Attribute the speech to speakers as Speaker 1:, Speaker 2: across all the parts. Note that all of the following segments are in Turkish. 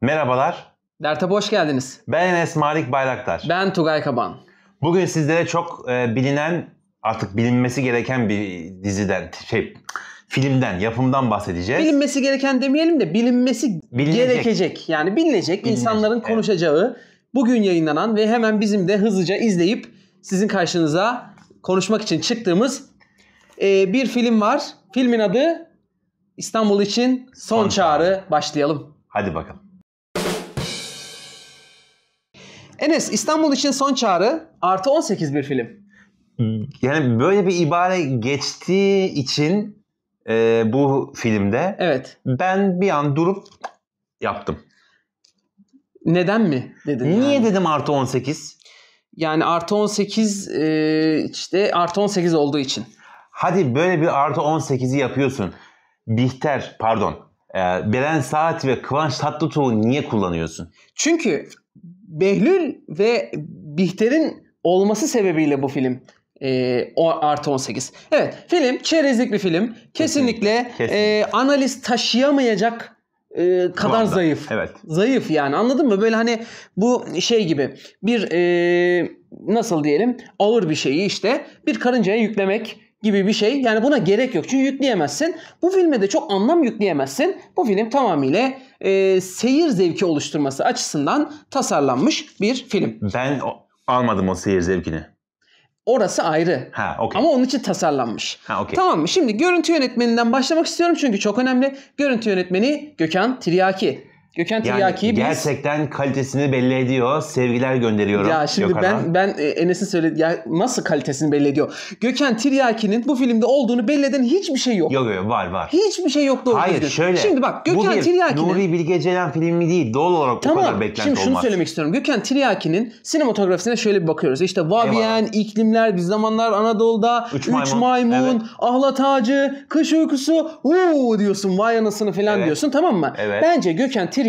Speaker 1: Merhabalar.
Speaker 2: Dert'e hoş geldiniz.
Speaker 1: Ben Enes Malik Bayraktar.
Speaker 2: Ben Tugay Kaban.
Speaker 1: Bugün sizlere çok bilinen, artık bilinmesi gereken bir diziden, filmden, yapımdan bahsedeceğiz.
Speaker 2: Bilinmesi gereken demeyelim de bilinmesi gerekecek. Yani bilinecek, insanların konuşacağı, bugün yayınlanan ve hemen bizim de hızlıca izleyip sizin karşınıza konuşmak için çıktığımız bir film var. Filmin adı İstanbul için Son Çağrı. Başlayalım.
Speaker 1: Hadi bakalım.
Speaker 2: Enes, İstanbul için Son Çağrı artı 18 bir film.
Speaker 1: Yani böyle bir ibare geçtiği için bu filmde ben bir an durup yaptım.
Speaker 2: Neden mi dedin?
Speaker 1: Niye dedim artı 18?
Speaker 2: Yani artı 18 işte artı 18 olduğu için.
Speaker 1: Hadi böyle bir artı 18'i yapıyorsun. Beren Saat ve Kıvanç Tatlıtuğ'u niye kullanıyorsun?
Speaker 2: Çünkü Behlül ve Bihter'in olması sebebiyle bu film artı 18. Evet, film çerezlik bir film. Kesinlikle. Analiz taşıyamayacak kadar zayıf.
Speaker 1: Evet.
Speaker 2: Zayıf yani, anladın mı? Böyle hani bu şey gibi bir nasıl diyelim, ağır bir şeyi işte bir karıncaya yüklemek gibi bir şey. Yani buna gerek yok. Çünkü yükleyemezsin. Bu filme de çok anlam yükleyemezsin. Bu film tamamıyla seyir zevki oluşturması açısından tasarlanmış bir film.
Speaker 1: Ben almadım o seyir zevkini.
Speaker 2: Orası ayrı.
Speaker 1: Okay.
Speaker 2: Ama onun için tasarlanmış.
Speaker 1: Okay.
Speaker 2: Tamam mı? Şimdi görüntü yönetmeninden başlamak istiyorum çünkü çok önemli. Görüntü yönetmeni Gökhan Tiryaki. Gökhan Tiryaki'yi
Speaker 1: gerçekten kalitesini belli ediyor. Sevgiler gönderiyorum.
Speaker 2: Ya şimdi
Speaker 1: Gökhan'a.
Speaker 2: ben Enes'in söylediği, ya nasıl kalitesini belli ediyor? Gökhan Tiryaki'nin bu filmde olduğunu belli eden hiçbir şey yok.
Speaker 1: Yok var.
Speaker 2: Hiçbir şey yok doğru
Speaker 1: Hayır
Speaker 2: düzgün.
Speaker 1: şöyle.
Speaker 2: Şimdi bak, Gökhan Tiryaki'nin
Speaker 1: Nuri Bilge Ceylan filmi değil. Doğal olarak o kadar beklenti
Speaker 2: şimdi şunu
Speaker 1: olmaz.
Speaker 2: söylemek istiyorum. Gökhan Tiryaki'nin sinematografisine şöyle bir bakıyoruz. İşte Vavien, iklimler, bir zamanlar Anadolu'da, Üç maymun, evet. Ahlat Ağacı, Kış Uykusu, diyorsun, vay anasını falan diyorsun, tamam mı?
Speaker 1: Evet.
Speaker 2: Bence Gökhan Tiryaki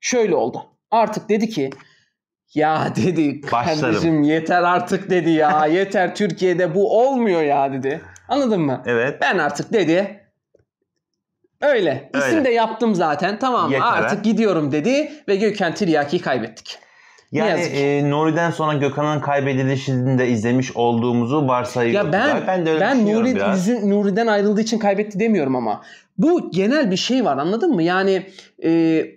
Speaker 2: şöyle oldu. Artık dedi ki, ya dedi, kardeşim yeter artık dedi ya. Yeter, Türkiye'de bu olmuyor ya dedi. Anladın mı?
Speaker 1: Evet.
Speaker 2: Ben artık dedi. Öyle. İsim de yaptım zaten. Tamam mı? Artık gidiyorum dedi ve Gökhan Tiryaki'yi kaybettik.
Speaker 1: Yani Nuri'den sonra Gökhan'ın kaybedilişini de izlemiş olduğumuzu varsayıyorum.
Speaker 2: Ya ben Nuri'den ayrıldığı için kaybetti demiyorum ama bu genel bir şey var, anladın mı? Yani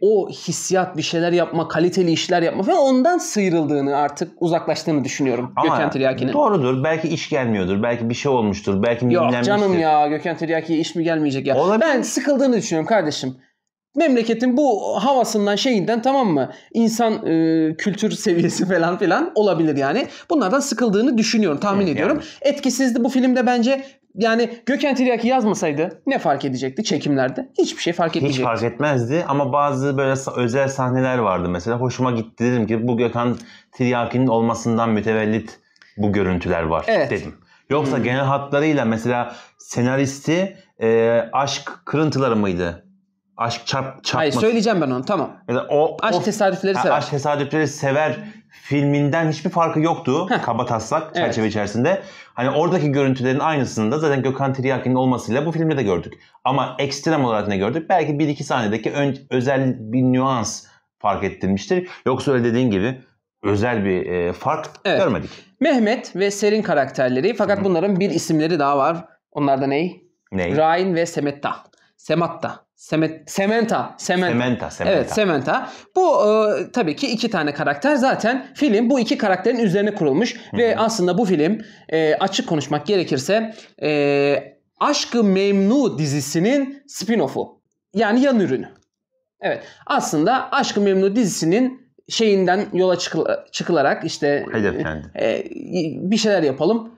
Speaker 2: o hissiyat, bir şeyler yapma, kaliteli işler yapma falan, ondan sıyrıldığını, artık uzaklaştığını düşünüyorum Gökhan Tiryaki'nin.
Speaker 1: Doğrudur. Belki iş gelmiyordur. Belki bir şey olmuştur. Belki mimlenmiştir.
Speaker 2: Yok canım ya, Gökhan Tiryaki'ye iş mi gelmeyecek ya? Olabilir. Ben sıkıldığını düşünüyorum kardeşim. Memleketin bu havasından, şeyinden, tamam mı? İnsan kültür seviyesi falan filan olabilir yani. Bunlardan sıkıldığını düşünüyorum, tahmin ediyorum. Yani. Etkisizdi bu filmde bence. Yani Gökhan Tiryaki yazmasaydı ne fark edecekti çekimlerde? Hiçbir şey fark etmeyecekti.
Speaker 1: Hiç fark etmezdi ama bazı böyle özel sahneler vardı mesela. Hoşuma gitti, dedim ki bu Gökhan Tiryaki'nin olmasından mütevellit bu görüntüler var dedim. Yoksa genel hatlarıyla mesela senaristi Aşk Kırıntıları mıydı? Aşk çarpması.
Speaker 2: Hayır, söyleyeceğim ben onu, tamam. Aşk Tesadüfleri Sever.
Speaker 1: Aşk Tesadüfleri Sever filminden hiçbir farkı yoktu. Kabataslak çerçeve içerisinde. Hani oradaki görüntülerin aynısını da zaten Gökhan Tiryaki'nin olmasıyla bu filmde de gördük. Ama ekstrem olarak ne gördük? Belki bir iki sahnedeki özel bir nüans fark ettirmiştir. Yoksa öyle dediğin gibi özel bir fark görmedik.
Speaker 2: Mehmet ve Serin karakterleri, fakat bunların bir isimleri daha var. Onlar da ne? Rain ve Sementa. Sementa. Evet, Sementa. Bu tabii ki iki tane karakter. Zaten film bu iki karakterin üzerine kurulmuş. Ve aslında bu film açık konuşmak gerekirse Aşk-ı Memnu dizisinin spin-off'u. Yani yan ürünü. Evet. Aslında Aşk-ı Memnu dizisinin şeyinden yola çıkılarak işte bir şeyler yapalım.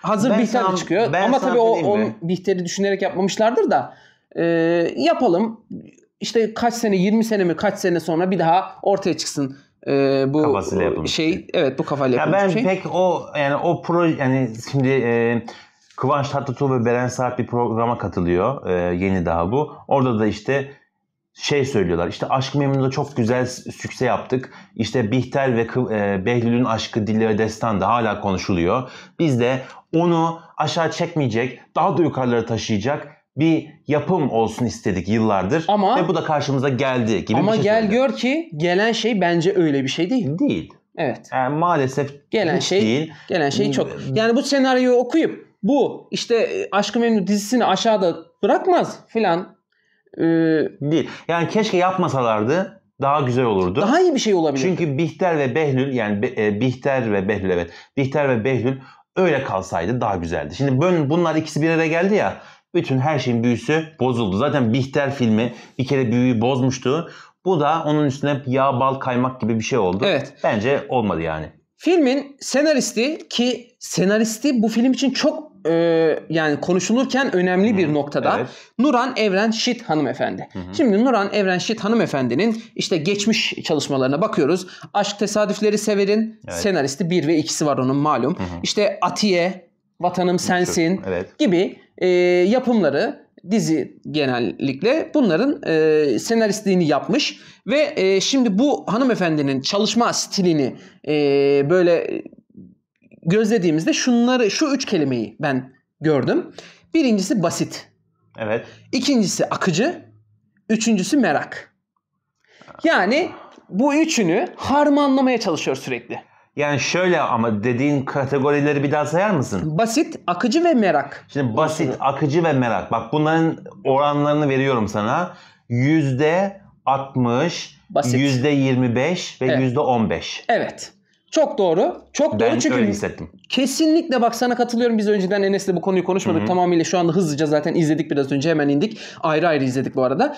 Speaker 2: Hazır Bihter de çıkıyor. Ama tabii o Bihter'i düşünerek yapmamışlardır da. Yapalım. İşte kaç sene, 20 sene mi, kaç sene sonra bir daha ortaya çıksın bu kafasıyla yapılmış şey. Evet, bu kafayla yapılmış bir şey.
Speaker 1: Ben pek o proje, yani şimdi Kıvanç Tatlıtuğ ve Beren Saat bir programa katılıyor. Yeni daha bu. Orada da işte söylüyorlar. İşte Aşk-ı Memnu'da çok güzel sükse yaptık. İşte Bihter ve Behlül'ün aşkı Dillere Destan da hala konuşuluyor. Biz de onu aşağı çekmeyecek, daha da yukarılara taşıyacak bir yapım olsun istedik yıllardır. Ve bu da karşımıza geldi gibi
Speaker 2: ama
Speaker 1: bir şey
Speaker 2: gel
Speaker 1: söyledi.
Speaker 2: gör ki gelen şey bence öyle bir şey değil.
Speaker 1: Değil.
Speaker 2: Evet.
Speaker 1: Yani maalesef
Speaker 2: gelen şey
Speaker 1: değil.
Speaker 2: Gelen şey çok. Yani bu senaryoyu okuyup bu işte Aşk-ı Memnu dizisini aşağıda bırakmaz filan.
Speaker 1: Değil. Yani keşke yapmasalardı daha güzel olurdu.
Speaker 2: Daha iyi bir şey olabilir.
Speaker 1: Çünkü Bihter ve Behlül yani Bihter ve Behlül evet. Bihter ve Behlül öyle kalsaydı daha güzeldi. Şimdi bunlar ikisi bir araya geldi ya. Bütün her şeyin büyüsü bozuldu. Zaten Bihter filmi bir kere büyüyü bozmuştu. Bu da onun üstüne yağ bal kaymak gibi bir şey oldu.
Speaker 2: Evet.
Speaker 1: Bence olmadı yani.
Speaker 2: Filmin senaristi bu film için çok yani konuşulurken önemli bir noktada.
Speaker 1: Evet.
Speaker 2: Nuran Evren Şit hanımefendi. Şimdi Nuran Evren Şit hanımefendinin işte geçmiş çalışmalarına bakıyoruz. Aşk Tesadüfleri Sever'in senaristi 1 ve 2'si var onun malum. İşte Atiye, Vatanım Sensin gibi yapımları, dizi genellikle bunların senaristliğini yapmış ve şimdi bu hanımefendinin çalışma stilini böyle gözlediğimizde şu 3 kelimeyi ben gördüm. Birincisi basit.
Speaker 1: Evet.
Speaker 2: İkincisi akıcı. Üçüncüsü merak. Yani bu üçünü harmanlamaya çalışıyor sürekli.
Speaker 1: Yani şöyle ama dediğin kategorileri bir daha sayar mısın?
Speaker 2: Basit, akıcı ve merak.
Speaker 1: Şimdi basit, akıcı ve merak. Bak bunların oranlarını veriyorum sana. %60,
Speaker 2: basit.
Speaker 1: %25 ve %15.
Speaker 2: Evet. Çok doğru. Çok doğru çünkü
Speaker 1: öyle hissettim.
Speaker 2: Kesinlikle bak sana katılıyorum. Biz önceden Enes'le bu konuyu konuşmadık. Tamamıyla şu anda hızlıca zaten izledik biraz önce. Hemen indik. Ayrı ayrı izledik bu arada.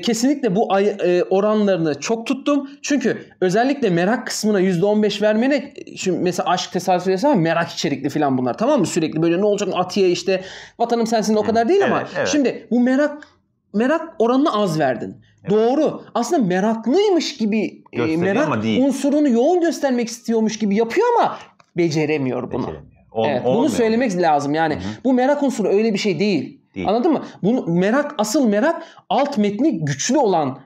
Speaker 2: Kesinlikle bu oranlarını çok tuttum. Çünkü özellikle merak kısmına %15 vermene şimdi mesela Aşk Tesadüfleri Sever merak içerikli falan bunlar. Tamam mı? Sürekli böyle ne olacak Atiye işte Vatanım Sensin o kadar değil ama şimdi bu merak oranını az verdin. Doğru. Aslında meraklıymış gibi merak unsurunu yoğun göstermek istiyormuş gibi yapıyor ama beceremiyor bunu. Bunu söylemek lazım. Yani bu merak unsuru öyle bir şey değil. Anladın mı? Asıl merak alt metni güçlü olan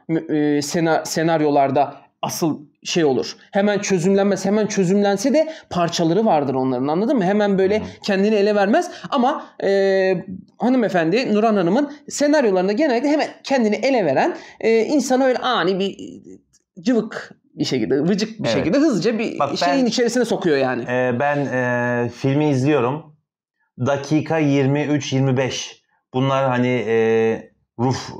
Speaker 2: senaryolarda asıl şey olur. Hemen çözümlenmez. Hemen çözümlense de parçaları vardır onların. Anladın mı? Hemen böyle kendini ele vermez. Ama hanımefendi Nuran Hanım'ın senaryolarında genellikle hemen kendini ele veren insanı öyle ani bir cıvık bir şekilde, vıcık bir şekilde hızlıca bir şeyin içerisine sokuyor yani.
Speaker 1: Ben filmi izliyorum. Dakika 23-25. Bunlar hani roof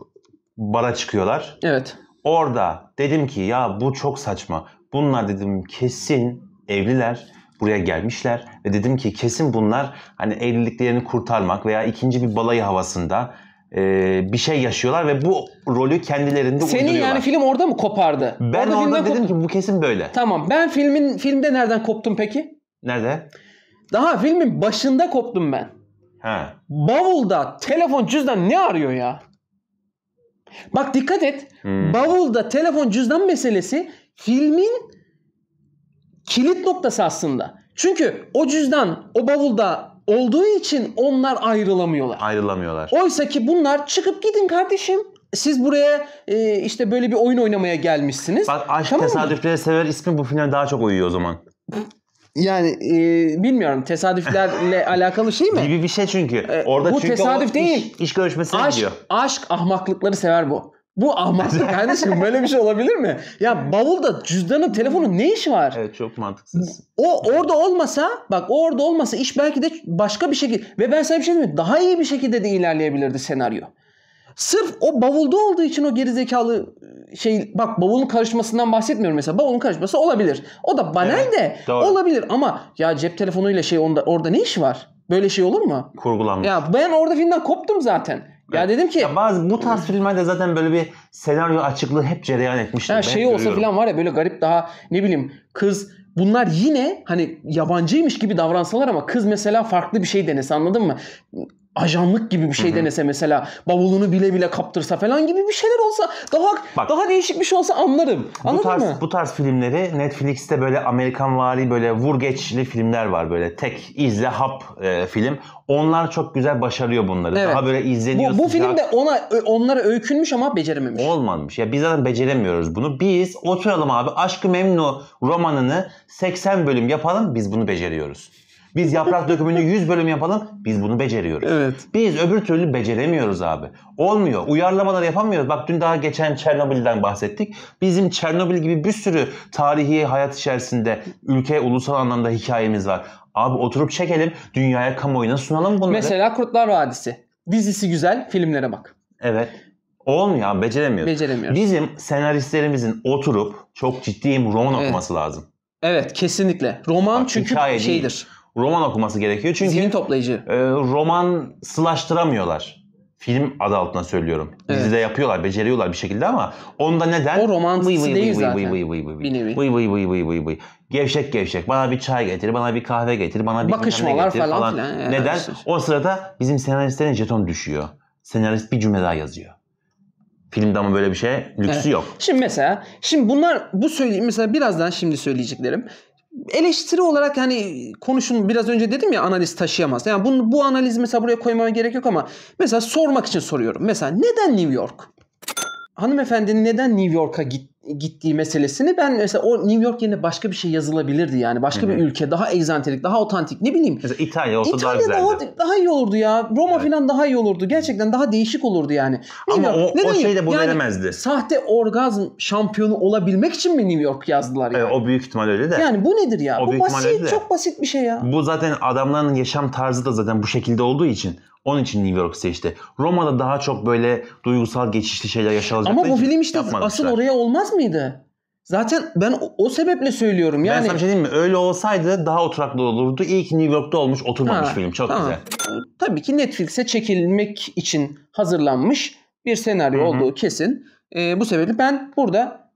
Speaker 1: bara çıkıyorlar.
Speaker 2: Evet.
Speaker 1: Orada dedim ki ya bu çok saçma. Bunlar dedim kesin evliler. Buraya gelmişler. Ve dedim ki kesin bunlar hani evliliklerini kurtarmak veya ikinci bir balayı havasında bir şey yaşıyorlar ve bu rolü kendilerinde uyduruyorlar.
Speaker 2: Senin yani film orada mı kopardı?
Speaker 1: Ben orada dedim ki bu kesin böyle.
Speaker 2: Tamam. Ben filmde nereden koptum peki?
Speaker 1: Nerede?
Speaker 2: Daha filmin başında koptum ben. Bavulda telefon cüzdan ne arıyor ya? Bak dikkat et. Bavulda telefon cüzdan meselesi filmin kilit noktası aslında. Çünkü o cüzdan o bavulda olduğu için onlar ayrılamıyorlar. Oysa ki bunlar çıkıp gidin kardeşim. Siz buraya işte böyle bir oyun oynamaya gelmişsiniz.
Speaker 1: Bak Aşk Tesadüfleri Sever ismi bu filme daha çok uyuyor o zaman.
Speaker 2: Yani bilmiyorum tesadüflerle alakalı şey mi?
Speaker 1: Gibi bir şey çünkü. Orada
Speaker 2: bu
Speaker 1: çünkü
Speaker 2: tesadüf değil.
Speaker 1: İş görüşmesine gidiyor.
Speaker 2: Aşk ahmaklıkları sever bu. Bu ahmaklık kardeşim böyle bir şey olabilir mi? Ya bavulda cüzdanın telefonun ne işi var?
Speaker 1: Evet çok mantıksız.
Speaker 2: O orada olmasa iş belki de başka bir şekilde ve ben sana bir şey diyeyim mi? Daha iyi bir şekilde de ilerleyebilirdi senaryo. Sırf o bavulda olduğu için o gerizekalı bak bavulun karışmasından bahsetmiyorum mesela. Bavulun karışması olabilir. O da banal de olabilir ama ya cep telefonuyla orada ne işi var? Böyle şey olur mu?
Speaker 1: Kurgulanmış.
Speaker 2: Ya ben orada filmden koptum zaten. Ya dedim ki
Speaker 1: bu tarz filmlerde zaten böyle bir senaryo açıklığı hep cereyan etmiştir.
Speaker 2: Olsa falan var ya böyle garip daha ne bileyim kız bunlar yine hani yabancıymış gibi davransalar ama kız mesela farklı bir şey denese anladın mı? Ajanlık gibi bir şey denese mesela bavulunu bile bile kaptırsa falan gibi bir şeyler olsa daha değişik bir şey olsa anlarım. Anladın mı?
Speaker 1: Bu tarz filmleri Netflix'te böyle Amerikanvari böyle vur geçli filmler var böyle tek izle hap film. Onlar çok güzel başarıyor bunları. Evet. Daha böyle izleniyor.
Speaker 2: Bu film de onlara öykünmüş ama becerememiş.
Speaker 1: Olmamış. Ya biz zaten beceremiyoruz bunu. Biz oturalım abi Aşk-ı Memnu romanını 80 bölüm yapalım biz bunu beceriyoruz. Biz Yaprak Dökümü'nü 100 bölüm yapalım. Biz bunu beceriyoruz.
Speaker 2: Evet.
Speaker 1: Biz öbür türlü beceremiyoruz abi. Olmuyor. Uyarlamalar yapamıyoruz. Bak dün daha geçen Çernobil'den bahsettik. Bizim Çernobil gibi bir sürü tarihi hayat içerisinde ülke, ulusal anlamda hikayemiz var. Abi oturup çekelim. Dünyaya, kamuoyuna sunalım bunları.
Speaker 2: Mesela Kurtlar Vadisi. Dizisi güzel, filmlere bak.
Speaker 1: Evet. Olmuyor abi. Beceremiyoruz. Bizim senaristlerimizin oturup çok ciddi roman okuması lazım.
Speaker 2: Evet, kesinlikle. Roman bak, çünkü şeydir.
Speaker 1: Değil. Roman okuması gerekiyor. Çünkü
Speaker 2: zihin toplayıcı.
Speaker 1: Roman sılaştıramıyorlar. Film adı altına söylüyorum. Evet. Dizide yapıyorlar, beceriyorlar bir şekilde ama onda neden?
Speaker 2: O romantisi değil zaten.
Speaker 1: Bir nevi. Gevşek. Bana bir çay getir, bana bir kahve getir, bana bir
Speaker 2: bakışmalar
Speaker 1: getir falan. Neden?
Speaker 2: Evet.
Speaker 1: O sırada bizim senaristlerin jeton düşüyor. Senarist bir cümle daha yazıyor. Filmde ama böyle bir şey lüksü yok.
Speaker 2: Şimdi bu söyleyeyim mesela birazdan şimdi söyleyeceklerim. Eleştiri olarak hani konuşun biraz önce dedim ya analiz taşıyamaz. Yani bu analizi mesela buraya koymama gerek yok ama mesela sormak için soruyorum. Mesela neden New York? Hanımefendinin neden New York'a gittiği meselesini ben mesela o New York yerine başka bir şey yazılabilirdi yani. Başka bir ülke daha egzantrik, daha otantik ne bileyim.
Speaker 1: Mesela İtalya olsa daha güzeldi.
Speaker 2: Daha iyi olurdu ya. Roma falan daha iyi olurdu. Gerçekten daha değişik olurdu yani.
Speaker 1: Ama o şey de bu veremezdi.
Speaker 2: Sahte orgazm şampiyonu olabilmek için mi New York yazdılar yani?
Speaker 1: O büyük ihtimal öyle de.
Speaker 2: Yani bu nedir ya? Bu basit, çok basit bir şey ya.
Speaker 1: Bu zaten adamların yaşam tarzı da zaten bu şekilde olduğu için. Onun için New York seçti. Roma'da daha çok böyle duygusal geçişli şeyler yaşanacakları
Speaker 2: ama bu film işte asıl oraya olmaz mıydı? Zaten ben o sebeple söylüyorum. Yani...
Speaker 1: Ben sana bir şey diyeyim mi? Öyle olsaydı daha oturaklı olurdu. İyi ki New York'ta olmuş, oturmamış film. Çok güzel.
Speaker 2: Tabii ki Netflix'e çekilmek için hazırlanmış bir senaryo olduğu kesin. Bu sebeple ben burada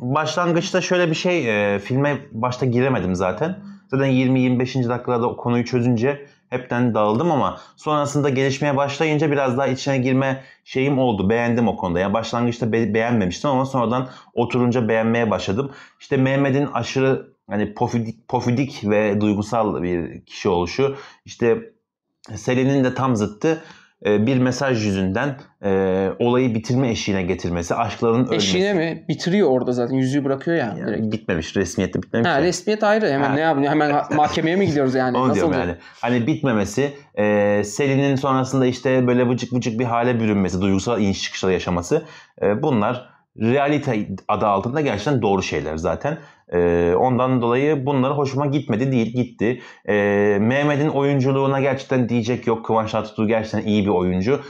Speaker 1: başlangıçta şöyle bir şey, filme başta giremedim zaten. Zaten 20-25. dakikada o konuyu çözünce hepten dağıldım ama sonrasında gelişmeye başlayınca biraz daha içine girme şeyim oldu. Beğendim o konuda. Yani başlangıçta beğenmemiştim ama sonradan oturunca beğenmeye başladım. İşte Mehmet'in aşırı hani pofidik ve duygusal bir kişi oluşu. İşte Selin'in de tam zıttı. Bir mesaj yüzünden olayı bitirme eşiğine getirmesi, aşkların ölmesi.
Speaker 2: Eşiğine mi? Bitiriyor orada zaten. Yüzüğü bırakıyor ya.
Speaker 1: Yani bitmemiş. Resmiyette bitmemiş.
Speaker 2: Resmiyet ayrı. Hemen ne yapıyor? Hemen mahkemeye mi gidiyoruz yani?
Speaker 1: Onu
Speaker 2: nasıl
Speaker 1: diyorum yani. Hani bitmemesi, Selin'in sonrasında işte böyle vıcık bir hale bürünmesi, duygusal iniş çıkışlar yaşaması. Bunlar realite adı altında gerçekten doğru şeyler zaten. Ondan dolayı bunları hoşuma gitmedi değil, gitti. Mehmet'in oyunculuğuna gerçekten diyecek yok. Kıvanç Tatlıtuğ gerçekten iyi bir oyuncu.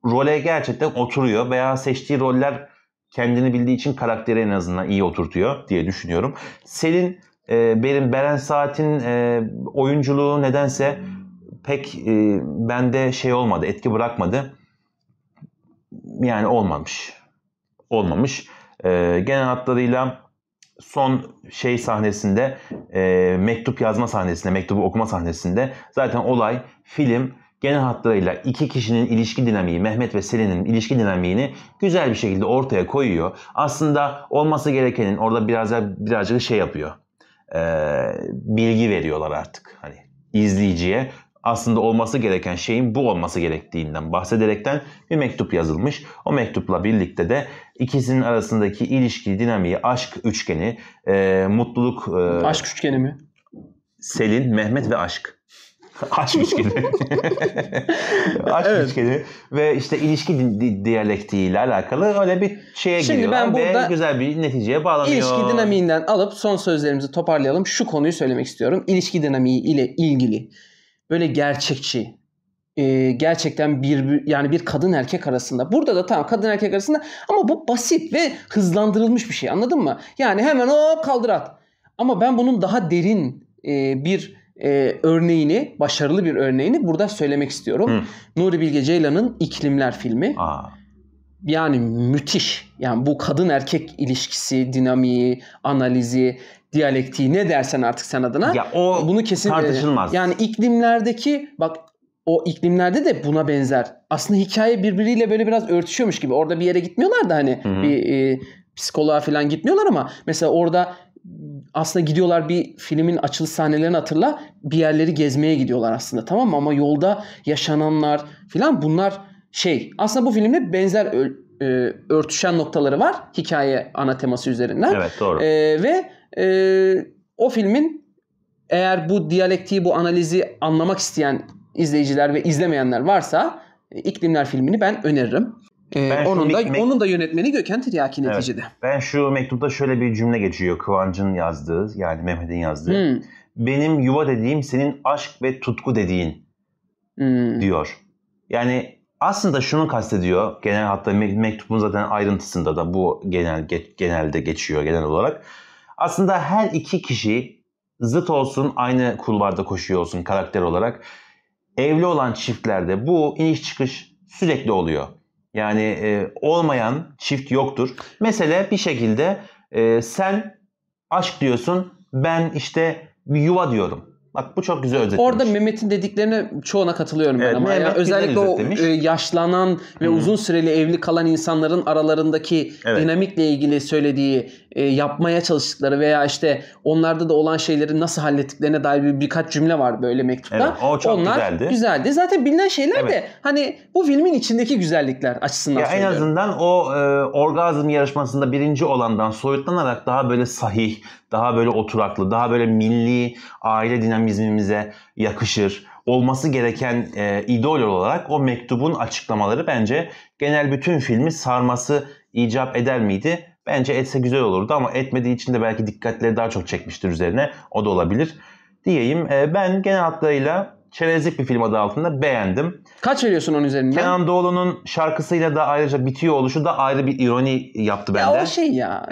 Speaker 1: Role gerçekten oturuyor veya seçtiği roller kendini bildiği için karakteri en azından iyi oturtuyor diye düşünüyorum. Selin, benim Beren Saat'in oyunculuğu nedense pek bende şey olmadı, etki bırakmadı. Yani olmamış. Genel hatlarıyla son sahnesinde, mektup yazma sahnesinde, mektubu okuma sahnesinde zaten olay, film genel hatlarıyla iki kişinin ilişki dinamiği, Mehmet ve Selin'in ilişki dinamiğini güzel bir şekilde ortaya koyuyor. Aslında olması gerekenin orada birazcık şey yapıyor. Bilgi veriyorlar artık hani izleyiciye. Aslında olması gereken şeyin bu olması gerektiğinden bahsederekten bir mektup yazılmış. O mektupla birlikte de ikisinin arasındaki ilişki, dinamiği, aşk üçgeni, mutluluk...
Speaker 2: aşk üçgeni mi?
Speaker 1: Selin, Mehmet ve aşk. Aşk üçgeni. Aşk üçgeni ve işte ilişki diyalektiğiyle alakalı öyle bir şeye giriyorlar ve güzel bir neticeye bağlanıyor.
Speaker 2: İlişki dinamiğinden alıp son sözlerimizi toparlayalım. Şu konuyu söylemek istiyorum. İlişki dinamiği ile ilgili böyle gerçekçi, gerçekten bir kadın erkek arasında. Burada da tamam kadın erkek arasında ama bu basit ve hızlandırılmış bir şey, anladın mı? Yani hemen kaldır at. Ama ben bunun daha derin bir örneğini, başarılı bir örneğini burada söylemek istiyorum. Nuri Bilge Ceylan'ın İklimler filmi. Yani müthiş. Yani bu kadın erkek ilişkisi, dinamiği, analizi, diyalektiği ne dersen artık sen adına.
Speaker 1: Ya bunu kesin tartışılmaz.
Speaker 2: Yani iklimlerdeki o iklimlerde de buna benzer. Aslında hikaye birbiriyle böyle biraz örtüşüyormuş gibi. Orada bir yere gitmiyorlar da hani bir psikoloğa falan gitmiyorlar ama mesela orada aslında gidiyorlar, bir filmin açılış sahnelerini hatırla, bir yerleri gezmeye gidiyorlar aslında, tamam mı? Ama yolda yaşananlar falan bunlar aslında bu filmle benzer örtüşen noktaları var hikaye ana teması üzerinden.
Speaker 1: Evet, doğru.
Speaker 2: Ve o filmin eğer bu diyalektiği, bu analizi anlamak isteyen izleyiciler ve izlemeyenler varsa İklimler filmini ben öneririm. Onun da yönetmeni Gökhan Tiryaki neticede.
Speaker 1: Evet, ben şu mektupta şöyle bir cümle geçiyor. Kıvancı'nın yazdığı, yani Mehmet'in yazdığı. Benim yuva dediğim senin aşk ve tutku dediğin diyor. Yani aslında şunu kastediyor. Genel hatta mektubun zaten ayrıntısında da bu genelde geçiyor genel olarak. Aslında her iki kişi zıt olsun, aynı kulvarda koşuyor olsun karakter olarak. Evli olan çiftlerde bu iniş çıkış sürekli oluyor. Yani olmayan çift yoktur. Mesele bir şekilde sen aşk diyorsun, ben işte bir yuva diyorum. Bak bu çok güzel özetlemiş.
Speaker 2: Orada Mehmet'in dediklerine çoğuna katılıyorum ben ama. Yani özellikle o yaşlanan ve uzun süreli evli kalan insanların aralarındaki dinamikle ilgili söylediği, yapmaya çalıştıkları veya işte onlarda da olan şeyleri nasıl hallettiklerine dair birkaç cümle var böyle mektupta.
Speaker 1: Evet, o çok
Speaker 2: güzeldi. Zaten bilinen şeyler de hani bu filmin içindeki güzellikler açısından söylüyorum.
Speaker 1: En azından o orgazm yarışmasında birinci olandan soyutlanarak daha böyle sahih, daha böyle oturaklı, daha böyle milli aile dinamizmimize yakışır. Olması gereken idol olarak o mektubun açıklamaları bence genel bütün filmi sarması icap eder miydi? Bence etse güzel olurdu ama etmediği için de belki dikkatleri daha çok çekmiştir üzerine. O da olabilir. Diyeyim ben genel hatlarıyla çerezlik bir film adı altında beğendim.
Speaker 2: Kaç veriyorsun onun üzerinden?
Speaker 1: Kenan Doğulu'nun şarkısıyla da ayrıca bitiyor oluşu da ayrı bir ironi yaptı bende.
Speaker 2: Ya o şey ya.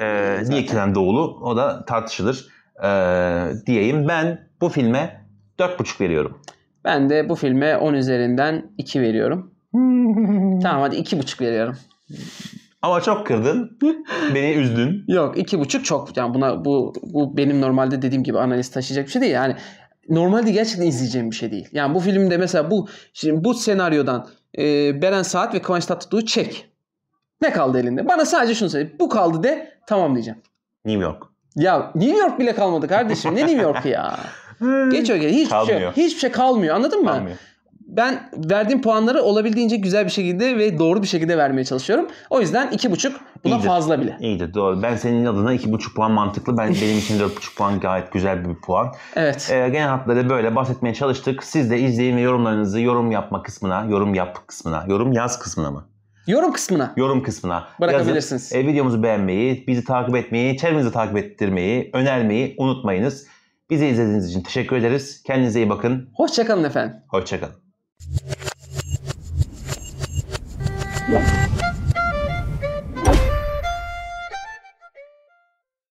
Speaker 1: Niye Kenan Doğulu? O da tartışılır. Diyeyim ben bu filme 4,5 veriyorum.
Speaker 2: Ben de bu filme 10 üzerinden 2 veriyorum. Tamam hadi 2,5 veriyorum.
Speaker 1: Ama çok kırdın. Beni üzdün.
Speaker 2: Yok 2,5 çok. Yani bu benim normalde dediğim gibi analiz taşıyacak bir şey değil. Yani normalde gerçekten izleyeceğim bir şey değil. Yani bu filmde mesela bu senaryodan Beren Saat ve Kıvanç Tatlıtuğ'u çek. Ne kaldı elinde? Bana sadece şunu söyle. Bu kaldı de tamam diyeceğim.
Speaker 1: New York.
Speaker 2: Ya New York bile kalmadı kardeşim. Ne New York ya? Geç öyle. Hiçbir şey kalmıyor. Anladın mı?
Speaker 1: Kalmıyor.
Speaker 2: Ben verdiğim puanları olabildiğince güzel bir şekilde ve doğru bir şekilde vermeye çalışıyorum. O yüzden 2,5 buna fazla bile.
Speaker 1: İyidir doğru. Ben senin adına 2,5 puan mantıklı. Benim için 4,5 puan gayet güzel bir puan.
Speaker 2: Evet.
Speaker 1: Genel hatları böyle bahsetmeye çalıştık. Siz de izleyin ve yorumlarınızı yorum yaz kısmına
Speaker 2: bırakabilirsiniz.
Speaker 1: Yazıp, videomuzu beğenmeyi, bizi takip etmeyi, çevrenizi takip ettirmeyi, önermeyi unutmayınız. Bizi izlediğiniz için teşekkür ederiz. Kendinize iyi bakın.
Speaker 2: Hoşça kalın efendim.
Speaker 1: Hoşça kalın.